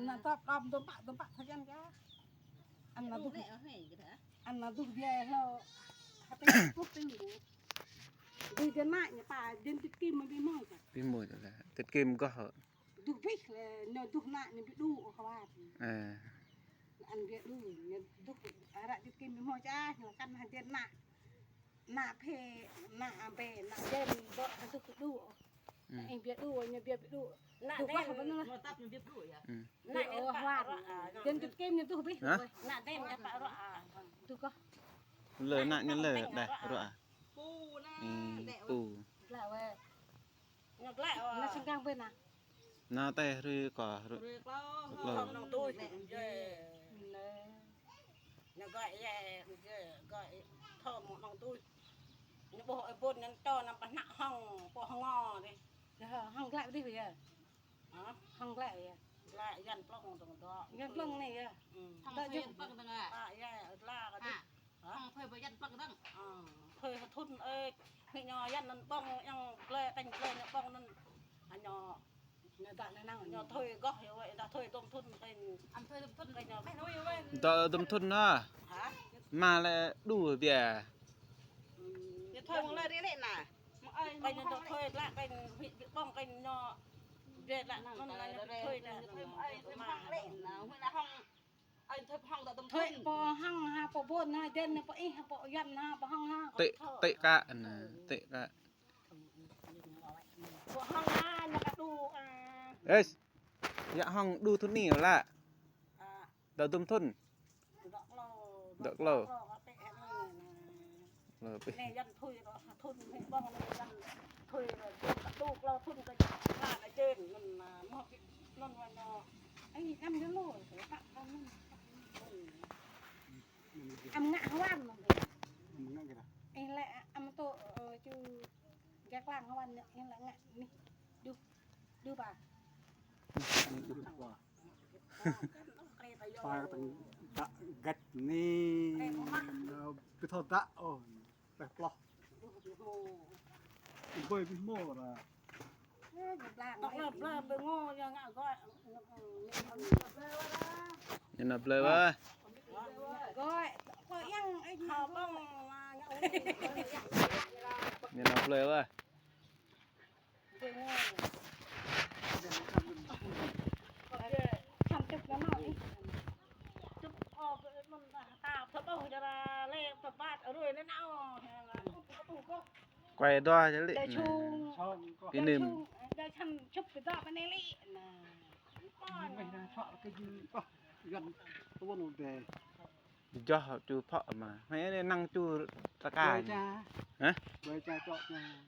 น่ะตอบตัวปะทั้งกันอันน่ะดูอันน่ะดูแย่เราถ้าเป็นปุ๊บตึงดูจะน่ะเนี่ยป่าเดินติดกิมมันไปมั่งจ้ะ Pi mồi rồi là tiết kim có hở. ดูพิกเลยเนาะดูน่ะเนี่ยไปดูเขาว่า อันเวียดูเนี่ยดูอะไรติดกิมไปมั่งจ้าเนี่ยกันหันเดินน่ะเพน่ะเปน่ะเดินบ่ให้ดูไอ้เวียดูเนี่ยเวียไปดูน่ะเดินบ่ตับเนี่ยเวียดูอ่ะน่ะว่าเดินติดกิมเนี่ยดูพิกเลยน่ะเดินกับปะรอดูก็ Lời nạn nhân lời đây, rồi à? ปูนะ Pù. แล้วเว้ยน่ะสังกังเป็นน่ะ Nào tay rồi có rồi. เรียกเราน้องตุ้ยเย่เนี่ยก็แย่ก็ท่อหมดน้องตุ้ยเนี่ยบ่ไอ้ปุ่นนั้นต้อนำปะหน้าห้องปห้องงอดิห้องแกล้ดิพี่อ่ะห้องแกล้อ่ะแกล้ยันปล้องตรงตัวยันปล้องนี่อ่ะห้องยันปล้องตรงอ่ะแย่ล่าก็ดิห้องเพิ่นบ่ยันปล้องตั้งเพิ่นทุนเอ้ยพี่ยอยันนั่นป้องยังแกล้แต่งแกล้เนี่ยป้องนั่นอันยอเนี่ยตะนั่งยอถอยก็เฮาไว้ตะถอยต้มทุนเป็นอันถอยต้มทุนก็ยอไม่รู้อยู่เว้ย Tao tâm thun đó. Mà lại đủ tiền. อย่าถอยมึงเลยดิน่ะไปยอถอยละไปป้องกันยอเด็ดละนั่นอะไรถอยน่ะมาเล่นนะเวลาห้องไอ้ถอยห้องตะต้มทุนปอห้องหาปอบ่นหาเด่นปออีปอยันหาปอห้องหา Tệ cả nè, tệ cả. ปอห้องหาน่ะก็ดูÊ. Dạ hong đu thun nỉ là. Tao tâm thun. Đọc lô. Rồi. นี่ยันทุยทุนให้บ้องนี่ยันทุยลูกเราทุนก็ลากไอ้เจนมันมอบนั่นว่าเนาะไอ้ทำเยอะเลยปะทำนั่นอำงะวันมันไอ้แหละอำโตจูแกกลางวันเนี่ยนี่แหละงะนี่ดูป่ะ Pha tầng đạ gạch ni cái thọ đạ bẹp lọ bơi bị mồ là ต้องเริ่มไปโง่ยังอ่ะก็ Nhìn nộp lời với. ก็ยังไอ้เขาต้องมา Nhìn nộp lời với. ทำจุดแล้วหน่อยจุดออกมันตาพระต้องจะเล่ประบาดรวยนั่นเอา Quay đo cho lị. ได้ชู Cái niềm. ได้ทำชุบไปต่อไปในลี่นะป้อน mày là chọn cái gì gần tôi muốn về Cho họ chú phọ mà. Mấy năng chú ta cha cài. Hả? về cha chọn nhà